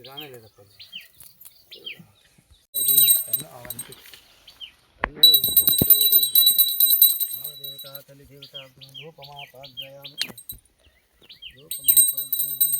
రానే లేదప్ప దేవతా తల్లి దేవత రూపమాపాగ్రయామి రూపమాపాగ్రయామి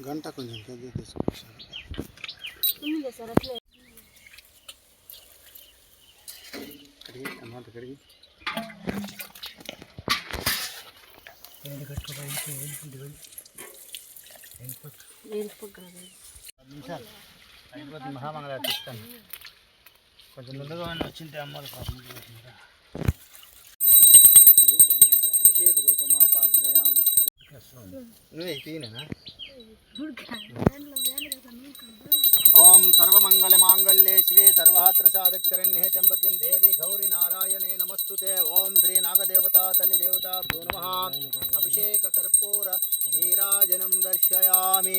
గంట కొంచెం పెద్ద తీసుకొచ్చాను కడిగి అన్నమాట కడిగి నిమిషాలు అయిపోతుంది మహామంగళారతి ఇస్తాను కొంచెం ముందుగా వచ్చింటే అమ్మాలి పాపం అభిషేక రూపమాపాగ్రయామి నువ్వే తీనేనా ఓం సర్వమంగళమాంగళ్యే శివే సర్వాత్ర సాధకశరణ్యే త్ర్యంబకం దేవి గౌరీ నారాయణే నమస్తుతే ఓం శ్రీ నాగదేవతా తల్లి దేవతాభ్యో నమః అభిషేక కర్పూర నీరాజనం దర్శయామి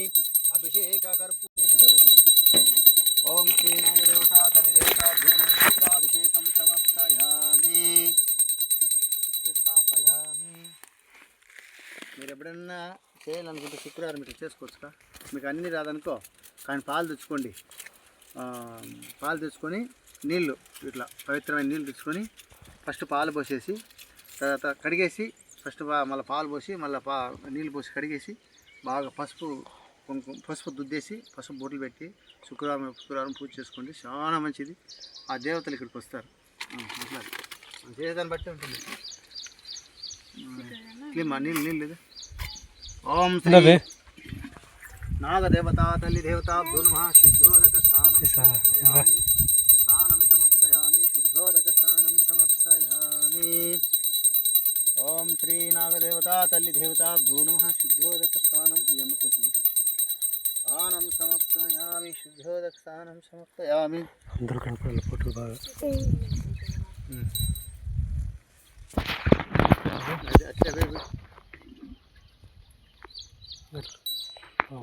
అభిషేక కర్పూర ఓం శ్రీ నాగదేవతా తల్లి దేవతాభ్యో నమః అభిషేకం సమర్పయామి స్థాపయామి. మీరు ఎప్పుడన్నా చేయాలనుకుంటే శుక్రవారం ఇట్లా చేసుకోవచ్చుగా. మీకు అన్నీ రాదనుకో కానీ పాలు తెచ్చుకోండి. పాలు తెచ్చుకొని నీళ్ళు ఇట్లా పవిత్రమైన నీళ్ళు తెచ్చుకొని ఫస్ట్ పాలు పోసేసి తర్వాత కడిగేసి ఫస్ట్ మళ్ళీ పాలు పోసి మళ్ళీ నీళ్ళు పోసి కడిగేసి బాగా పసుపు దుద్దేసి పసుపు బొట్లు పెట్టి శుక్రవారం పూజ చేసుకోండి. చాలా మంచిది. ఆ దేవతలు ఇక్కడికి వస్తారు. అట్లా చేసేదాన్ని బట్టి ఉంటుంది. నీళ్ళు ఓం శ్రీ నాగదేవతా తల్లి దేవతాభ్యో నమః శుద్ధోదక స్థానం సమర్పయామి శుద్ధోదక స్థానం సమర్పయామి. ఓం శ్రీ నాగదేవతా తల్లి దేవతాభ్యో నమః శుద్ధోదక స్థానం కొంచెం స్థానం సమర్పయామి శుద్ధోదక స్థానం సమర్పయామి. అందరూ కనపడాలి ఫోటో బాగా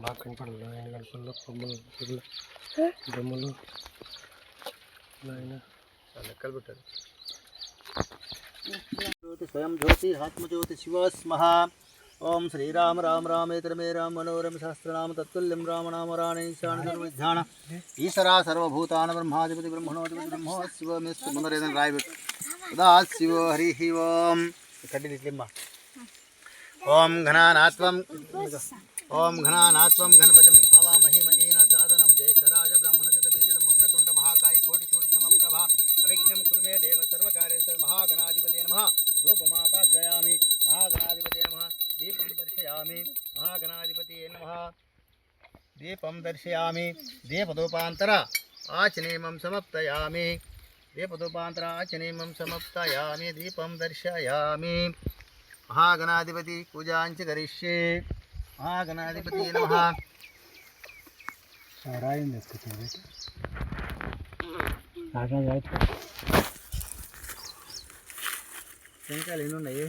బాగా కనపడాలి. ఆయన కనపడలో కొమ్మలు బొమ్మలు ఆయన లెక్కలు పెట్టారు. జ్యోతి స్వయం జ్యోతి ఆత్మజ్యోతి శివస్మః. ఓం శ్రీరామ రామ రామేతర మే రామ మనోరమ సహస్రనామ తత్తుల్యం రామనామ రాణేశాణ ఈశ్వరా సర్వభూతాన బ్రహ్మాధిపతి బ్రహ్మణోధిపతి బ్రహ్మో శివమేస్తు ముందర ఏదైనా రాయబెట్టు ఉదా శివో హరి ఓం కడ్డీ ఇట్లిమ్మ. ఓం ఘనానాత్వం గణపతిం అవామహిమహీన సాధనం జయశరాజ బ్రాహ్మణచత బీజత ముక్రతుండ మహాకాయ కోటిశూర సమప్రభ అవిఘ్నం కురుమే దేవ సర్వకార్యేషు మహాగణాధిపతే నమః. రూపమాపాగ్రయామి మహాగణాధిపతే నమః. దీపం దర్శయామి మహాగణాధిపతే నమః. దీపం దర్శయామి దీపదూపాంతర ఆచనేమం సమప్తయామి దీపదూపాంతర ఆచనేమం సమప్తయామి. దీపం దర్శయామి మహాగణాధిపతి పూజాంచ కరిష్యే మహాగణాధిపతి నమః. శంకాలు ఎన్ని ఉన్నాయి?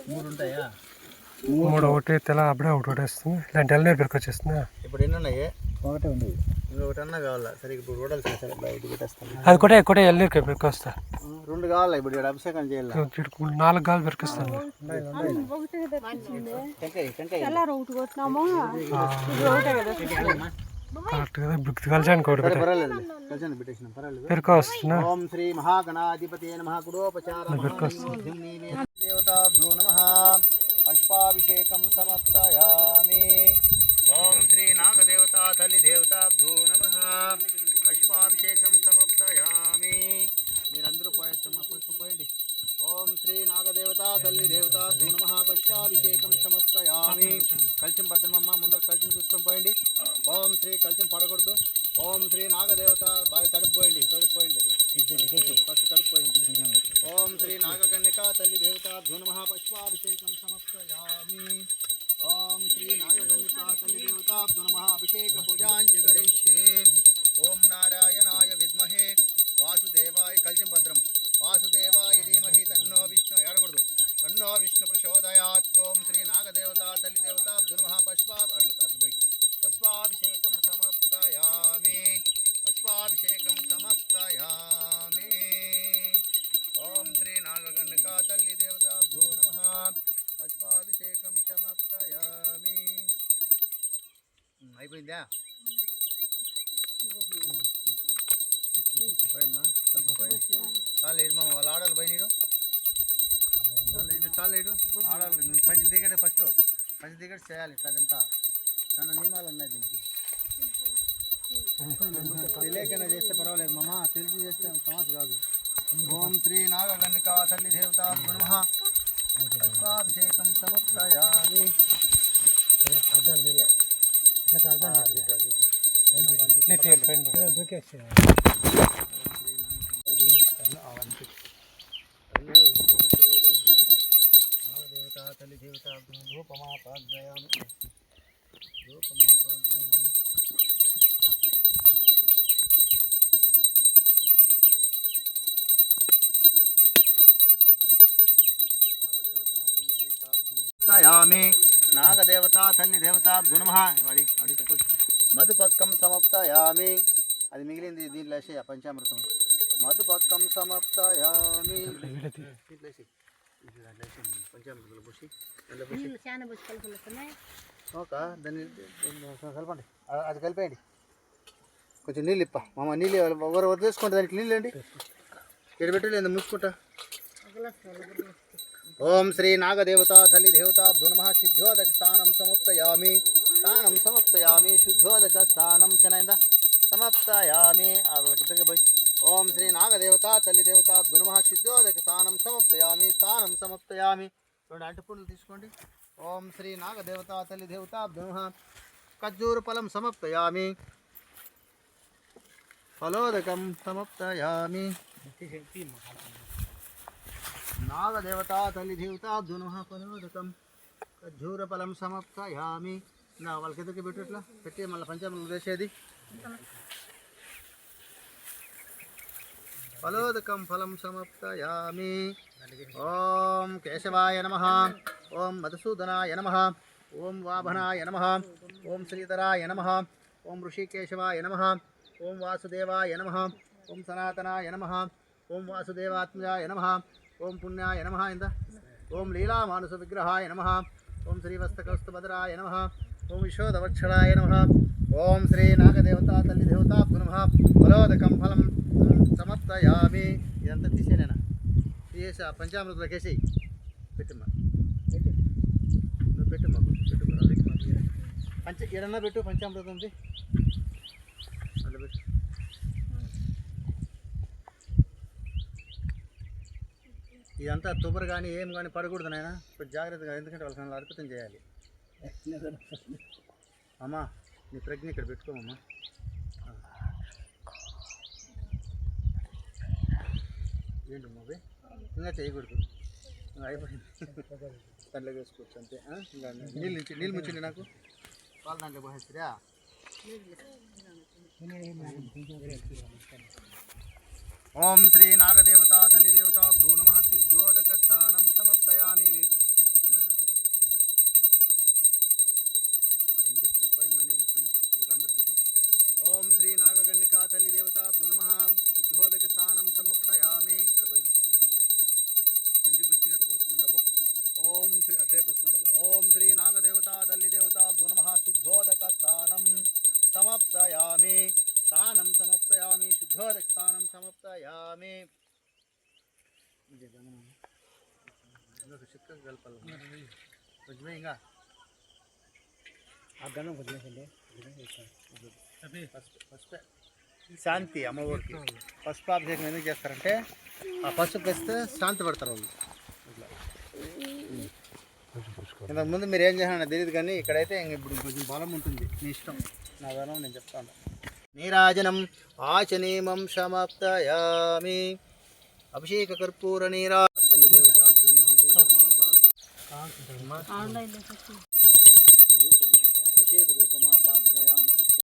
మూడు ఉంటాయా? మూడు ఒకటి తెల్ల అప్పుడే ఒకటి వేస్తుంది. ఇలాంటి ఎల్లనే పెరుకొచ్చేస్తుందా? ఇప్పుడు ఎన్ని ఉన్నాయి? ఒకటే ఉంది. ఇంకొకటి అన్నా కావాలా? సరే ఇప్పుడు రోడలు సరే బయట పెట్టేస్తాను. అది కూడా ఎక్కువ ఎల్లరికి పెరుకొస్తా. రెండు కావాలా? ఇప్పుడు ఇక్కడ అభిషేకం చేయాలి. 4 గాలు పెరికిస్తాను. ఓం శ్రీ మహాగణాధిపతి నమః. దేవతాభ్యో నమః. పుష్పాభిషేకం సమర్పయామి. ఓం శ్రీ నాగదేవతా తల్లి దేవతాభ్యో నమః. పుష్పాభిషేకం సమర్పయామి. మీరందరూ పోయండి. ఓం శ్రీ నాగదేవతా తల్లి దేవతాభ్యో నమః. పుష్పాభిషేకం సమర్పయామి. కలిసం భద్రమమ్మ ముందర కలిసం చూసుకొని పోయండి. ఓం శ్రీ కలిసం పడకూడదు. ఓం శ్రీ నాగదేవత బాగా తడిపోయండి. ఫస్ట్ తడిపోయింది. ఓం శ్రీ నాగకన్యకా తల్లి దేవతాభ్యో నమః. పుష్పాభిషేకం సమర్పయామి. ఓం శ్రీ నాగకన్యకా తల్లి దేవతాభ్యో నమః. అభిషేక పూజాంచ కరిష్యే. ఓం నారాయణాయ విద్మహే తల్లి దేవతాభ్యో నమః పుష్పాభిషేకం సమర్పయామి పుష్పాభిషేకం సమర్పయామి. ఓం శ్రీ నాగకన్నికా తల్లి దేవతాభ్యో నమః పుష్పాభిషేకం సమర్పయామి. అయిపోయిందా? పోయమ్మా చాలు లేడు మామ, వాళ్ళు ఆడాలి పోయి నీడు చాలు లేడు ఆడాలి. నువ్వు పది దిగడే ఫస్ట్ పది దిగడు చేయాలి. ఇట్లా అదంతా చాలా నియమాలు ఉన్నాయి దీనికి. తెలియకైనా చేస్తే పర్వాలేదు మామ, తెలిసి చేస్తే సమస్య కాదు. ఓం శ్రీ నాగకన్నికా తల్లి దేవతాభ్యో నమః పుష్పాభిషేకం సమర్పయామి. దేవతా తల్లి దేవత ధూపమాపాధ్యాయామి ధూపమాపాధ్యాయామి. నాగదేవతా తల్లి దేవతాభ్యో నమః. మధుపక్కం సమర్పయామి. అది మిగిలింది దీంట్లో వేసి పంచామృతం. మధుపక్కం సమర్పయామి. పంచామృతంలో పోసి ఓకే దాన్ని కలపండి. అది కలిపేయండి. కొంచెం నీళ్ళు ఇప్ప మామ, నీళ్ళు ఎవరు వదిలేసుకోండి. దానికి నీళ్ళు అండి ఇక్కడ పెట్టలేదు మూసుకుంటా. ఓం శ్రీ నాగదేవతా తల్లి దేవతాభ్యో నమః శుద్ధోదక స్థానం సమర్పయామి స్థానం సమర్పయామి శుద్ధోదక స్థానం చెనైందా సమర్పయామి. పోయి ఓం శ్రీ నాగదేవతా తల్లి దేవతాభ్యో నమః శుద్ధోదక స్థానం సమర్పయామి స్థానం సమర్పయామి. రెండు అంటుపుండ్లు తీసుకోండి. ఓం శ్రీ నాగదేవతా తల్లి దేవతాభ్యో నమః ఖర్జూర ఫలం సమర్పయామి ఫలోదకం సమర్పయామి. నాగదేవతా తల్లి దేవతాభ్యో నమః ఫలోదకం ఖర్జూర ఫలం సమర్పయామి. నా వాళ్ళకి ఎదురుకి పెట్టేట్లా పెట్టి మళ్ళీ పంచామృతం వేసేది. ఫలోదకం ఫలం సమర్పయామి. ఓం కేశవాయ నమః ఓం మధుసూదనాయ నమః ఓం వాభనాయ నమః ఓం శ్రీధరాయ నమః ఓం ఋషికేశవాయ నమః ఓం వాసుదేవాయ నమః ఓం సనాతనాయ నమః ఓం వాసుదేవాత్మజాయ నమః ఓం పుణ్యాయ నమః ఇంద ఓం లీలామానుష విగ్రహాయ నమః ఓం శ్రీవస్తకౌస్తుభద్రాయ నమః ఓం విశ్వోదవక్షళాయ నమః ఓం శ్రీ నాగదేవతా తల్లి దేవతాభ్యో నమః ఫలోదకం ఫలం సమర్పయామి. ఇదంతా తీసేనేనా తీసేసి ఆ పంచామృతంలోకి వేసి పెట్టుమా నువ్వు పెట్టుమా ఏడన్నా పెట్టు పంచామృతం అట్లా పెట్టు. ఇదంతా తుబ్బరు కానీ ఏం కానీ పడకూడదు నాయన, ఇప్పుడు జాగ్రత్తగా, ఎందుకంటే వాళ్ళకి అర్పితం చేయాలి. అమ్మా నీ ప్రజ్ఞ ఇక్కడ పెట్టుకోమమ్మా. ఏంటి మూవీ ఇంకా చేయకూడదు, అయిపోయింది. దాంట్లో వేసుకోవచ్చు అంతే. ఇంకా నీళ్ళు ముచ్చిండి నాకు పాలు దాంట్లో పోసేస్తారా. ఓం శ్రీ నాగదేవతా తల్లి దేవతాభ్యో నమః శుద్ధోదక స్థానం సమర్పయామి. ఓం శ్రీ నాగకన్నికా తల్లి దేవతాభ్యో నమః శుద్ధోదక స్థానం సమర్పయామి. ఇక్కడ పోయి కొంచెం కొంచెంగా అట్లా పోసుకుంటా పో. ఓం శ్రీ అట్లే పోసుకుంటా పో. ఓం శ్రీ నాగదేవతా తల్లి దేవతాభ్యో నమః శుద్ధోదక స్థానం సమర్పయామి స్థానం సమర్పయామి శుద్ధోదక స్థానం సమర్పయామి. చిక్కగా కలపాలి కొంచెమే. ఇంకా ఆ గణం కొంచెం పసుపు శాంతి అమ్మవారికి పసుపాభిషేకం ఎందుకు చేస్తారంటే ఆ పసుపు వేస్తే శాంతి పడతారు వాళ్ళు. ఇంతకుముందు మీరు ఏం చేసినా తెలియదు కానీ ఇక్కడైతే ఇప్పుడు కొంచెం బలం ఉంటుంది. మీ ఇష్టం, నా బలం నేను చెప్తాను. నీరాజనం ఆచనీమం సమాప్తయామి అభిషేక కర్పూర నీరా తల్లి దేవతాభ్యో నమః